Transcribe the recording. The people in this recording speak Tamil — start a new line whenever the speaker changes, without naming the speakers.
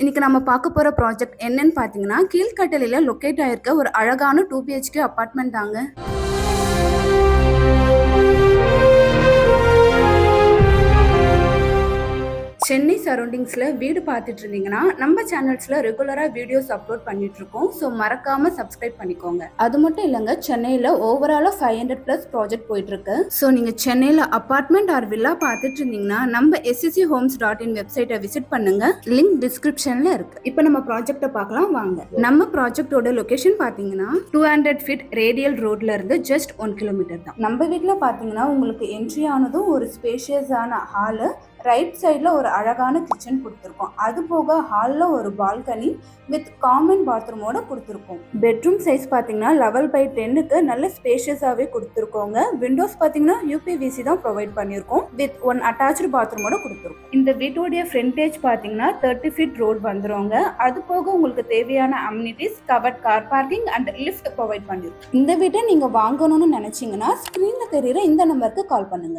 இன்னைக்கு நம்ம பார்க்க போற ப்ராஜெக்ட் என்னன்னு பார்த்தீங்கன்னா, கீழ்கட்டளையில லொக்கேட் ஆயிருக்க ஒரு அழகான 2 பிஹெச்கே அபார்ட்மெண்ட் தாங்க. சென்னை சரௌண்டிங்ஸ்ல வீடு பார்த்துட்டு இருந்தீங்கன்னா, நம்ம சேனல்ஸ்ல ரெகுலரா வீடியோஸ் அப்லோட் பண்ணிட்டு இருக்கோம். ஸோ மறக்காம சப்ஸ்கிரைப் பண்ணிக்கோங்க. அது மட்டும் இல்லைங்க, சென்னையில ஓவராலா 500+ ப்ராஜெக்ட் போயிட்டு இருக்கு. ஸோ நீங்க சென்னையில அபார்ட்மெண்ட் ஆர் வில்லா பார்த்துட்டு இருந்தீங்கன்னா, நம்ம scchomes.in வெப்சைட்டை விசிட் பண்ணுங்க. லிங்க் டிஸ்கிரிப்ஷன்ல இருக்கு. இப்போ நம்ம ப்ராஜெக்ட்டை பார்க்கலாம் வாங்க. நம்ம ப்ராஜெக்டோட லொகேஷன் பார்த்தீங்கன்னா 200 ஃபீட் ரேடியல் ரோட்ல இருந்து ஜஸ்ட் 1 கிலோமீட்டர் தான். நம்ம வீட்டுல பார்த்தீங்கன்னா உங்களுக்கு என்ட்ரி ஆனதும் ஒரு ஸ்பேஷியஸான ஹாலு, ரைட் சைடில் ஒரு அழகான கிச்சன் கொடுத்துருக்கோம். அது போக ஹாலில் ஒரு பால்கனி வித் காமன் பாத்ரூமோட கொடுத்துருக்கோம். பெட்ரூம் சைஸ் பார்த்தீங்கன்னா 11/10க்கு நல்ல ஸ்பேஷியஸாகவே கொடுத்துருக்கோங்க. விண்டோஸ் பார்த்தீங்கன்னா UPVC தான் ப்ரொவைட் பண்ணியிருக்கோம். வித் 1 அட்டாச்சு பாத்ரூமோட கொடுத்துருக்கோம். இந்த வீட்டோடைய ஃப்ரண்டேஜ் பார்த்தீங்கன்னா 30 ஃபீட் ரோட் வந்துருவாங்க. அது போக உங்களுக்கு தேவையான amenities, covert car parking and lift provide பண்ணியிருக்கோம். இந்த வீட்டை நீங்கள் வாங்கணும்னு நினைச்சீங்கன்னா ஸ்க்ரீனில் தெரியுற இந்த நம்பருக்கு கால் பண்ணுங்க.